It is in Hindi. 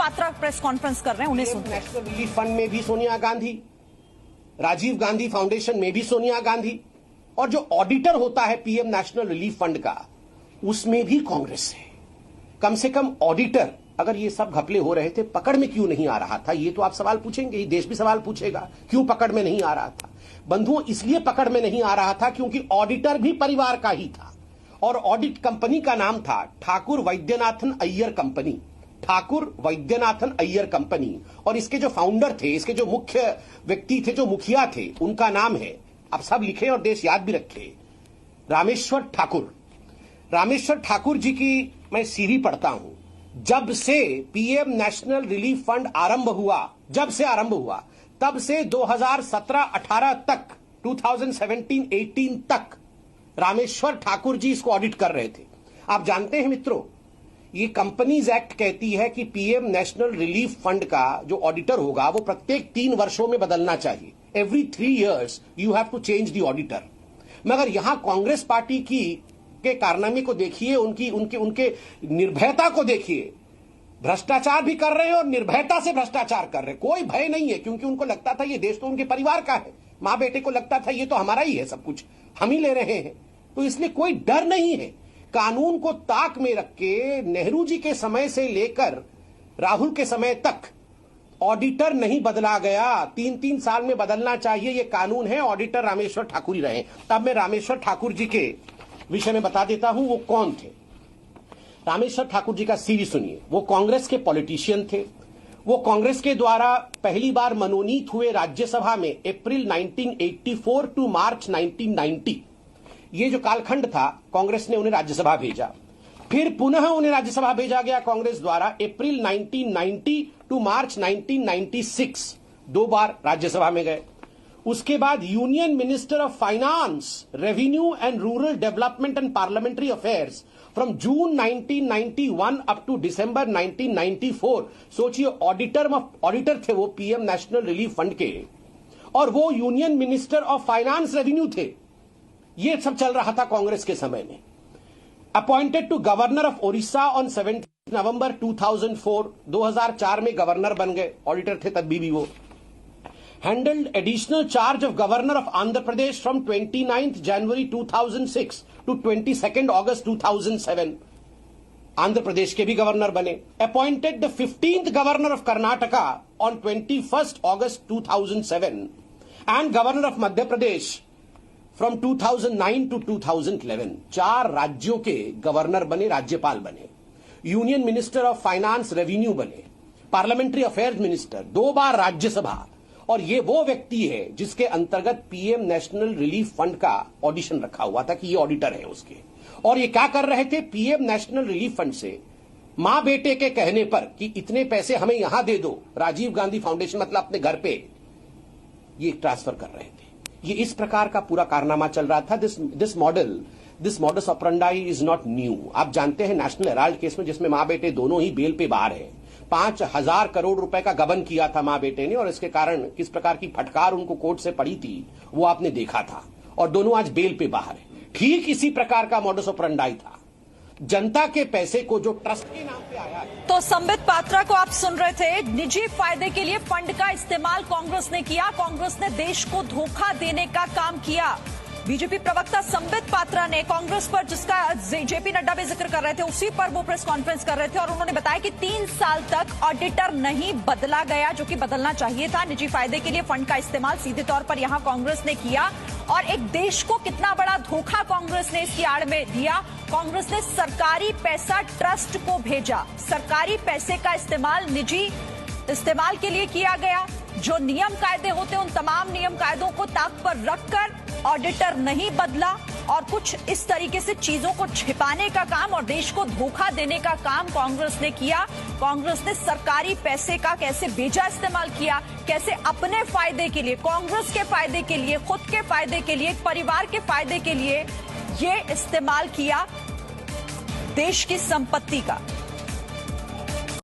पात्रा प्रेस कॉन्फ्रेंस कर रहे हैं, उन्हें सुनते हैं। नेशनल रिलीफ फंड में भी सोनिया गांधी, राजीव गांधी फाउंडेशन में भी सोनिया गांधी, और जो ऑडिटर होता है पीएम नेशनल रिलीफ फंड का, उसमें भी कांग्रेस है। कम से कम ऑडिटर, अगर ये सब घपले हो रहे थे, पकड़ में क्यों नहीं आ रहा था? ये तो आप सवाल पूछेंगे, ये देश भी सवाल पूछेगा, क्यों पकड़ में नहीं आ रहा था? बंधुओं, इसलिए पकड़ में नहीं आ रहा था क्योंकि ऑडिटर भी परिवार का ही था, और ऑडिट कंपनी का नाम था ठाकुर वैद्यनाथन अय्यर कंपनी। ठाकुर वैद्यनाथन अय्यर कंपनी, और इसके जो फाउंडर थे, इसके जो मुख्य व्यक्ति थे, जो मुखिया थे, उनका नाम है, आप सब लिखे और देश याद भी रखे, रामेश्वर ठाकुर। रामेश्वर ठाकुर जी की मैं सीवी पढ़ता हूं। जब से पीएम नेशनल रिलीफ फंड आरंभ हुआ, जब से आरंभ हुआ, तब से 2017-18 तक, 2017-18 तक रामेश्वर ठाकुर जी इसको ऑडिट कर रहे थे। आप जानते हैं मित्रों, ये कंपनीज एक्ट कहती है कि पीएम नेशनल रिलीफ फंड का जो ऑडिटर होगा वो प्रत्येक 3 वर्षों में बदलना चाहिए। Every 3 years you have to change the auditor. मगर यहां कांग्रेस पार्टी के कारनामे को देखिए, उनके निर्भयता को देखिए। भ्रष्टाचार भी कर रहे हैं और निर्भयता से भ्रष्टाचार कर रहे हैं। कोई भय नहीं है, क्योंकि उनको लगता था ये देश तो उनके परिवार का है। मां बेटे को लगता था ये तो हमारा ही है, सब कुछ हम ही ले रहे हैं, तो इसलिए कोई डर नहीं है। कानून को ताक में रख के नेहरू जी के समय से लेकर राहुल के समय तक ऑडिटर नहीं बदला गया। 3-3 साल में बदलना चाहिए, ये कानून है। ऑडिटर रामेश्वर ठाकुर ही रहे। तब मैं रामेश्वर ठाकुर जी के विषय में बता देता हूं वो कौन थे। रामेश्वर ठाकुर जी का सीवी सुनिए। वो कांग्रेस के पॉलिटिशियन थे। वो कांग्रेस के द्वारा पहली बार मनोनीत हुए राज्यसभा में अप्रैल 1984 टू मार्च 1990, ये जो कालखंड था, कांग्रेस ने उन्हें राज्यसभा भेजा। फिर पुनः उन्हें राज्यसभा भेजा गया कांग्रेस द्वारा अप्रैल 1990 टू मार्च 1996, 2 बार राज्यसभा में गए। उसके बाद union minister of finance, revenue and rural development and parliamentary affairs from June 1991 up to December 1994। सोचिए, ऑडिटर थे वो पीएम नेशनल रिलीफ फंड के, और वो union minister of finance, revenue थे। ये सब चल रहा था कांग्रेस के समय में। Appointed to governor of Odisha on 17 November 2004, 2004 में गवर्नर बन गए, ऑडिटर थे तब भी वो। Handled additional charge of governor of Andhra Pradesh from 29 January 2006 to 22 August 2007, Andhra Pradesh के भी गवर्नर बने। Appointed the 15th governor of Karnataka on 21 August 2007 and governor of Madhya Pradesh from 2009 to 2011। 4 राज्यों के गवर्नर बने, राज्यपाल बने, union minister of finance, revenue बने, पार्लियामेंट्री अफेयर्स मिनिस्टर, 2 बार राज्यसभा। और ये वो व्यक्ति है जिसके अंतर्गत पीएम नेशनल रिलीफ फंड का ऑडिशन रखा हुआ था कि ये ऑडिटर है उसके। और ये क्या कर रहे थे? पीएम नेशनल रिलीफ फंड से मां बेटे के कहने पर कि इतने पैसे हमें यहां दे दो, राजीव गांधी फाउंडेशन मतलब अपने घर पे, ये ट्रांसफर कर रहे थे। ये इस प्रकार का पूरा कारनामा चल रहा था। This modus operandi is not new. आप जानते हैं नेशनल हेराल्ड केस में, जिसमें मां बेटे दोनों ही बेल पे बाहर हैं, 5,000 करोड़ रुपए का गबन किया था मां बेटे ने, और इसके कारण किस प्रकार की फटकार उनको कोर्ट से पड़ी थी वो आपने देखा था, और दोनों आज बेल पे बाहर है। ठीक इसी प्रकार का मॉडस ऑपरेंडाई था। जनता के पैसे को जो ट्रस्ट के नाम पे आया है। तो संबित पात्रा को आप सुन रहे थे। निजी फायदे के लिए फंड का इस्तेमाल कांग्रेस ने किया, कांग्रेस ने देश को धोखा देने का काम किया। बीजेपी प्रवक्ता संबित पात्रा ने कांग्रेस पर, जिसका जेपी नड्डा भी जिक्र कर रहे थे, उसी पर वो प्रेस कॉन्फ्रेंस कर रहे थे, और उन्होंने बताया कि 3 साल तक ऑडिटर नहीं बदला गया, जो कि बदलना चाहिए था। निजी फायदे के लिए फंड का इस्तेमाल सीधे तौर पर यहां कांग्रेस ने किया, और एक देश को कितना बड़ा धोखा कांग्रेस ने इसकी आड़ में दिया। कांग्रेस ने सरकारी पैसा ट्रस्ट को भेजा, सरकारी पैसे का इस्तेमाल निजी इस्तेमाल के लिए किया गया। जो नियम कायदे होते हैं, उन तमाम नियम कायदों को ताक पर रखकर ऑडिटर नहीं बदला, और कुछ इस तरीके से चीजों को छिपाने का काम और देश को धोखा देने का काम कांग्रेस ने किया। कांग्रेस ने सरकारी पैसे का कैसे बेजा इस्तेमाल किया, कैसे अपने फायदे के लिए, कांग्रेस के फायदे के लिए, खुद के फायदे के लिए, परिवार के फायदे के लिए ये इस्तेमाल किया देश की संपत्ति का।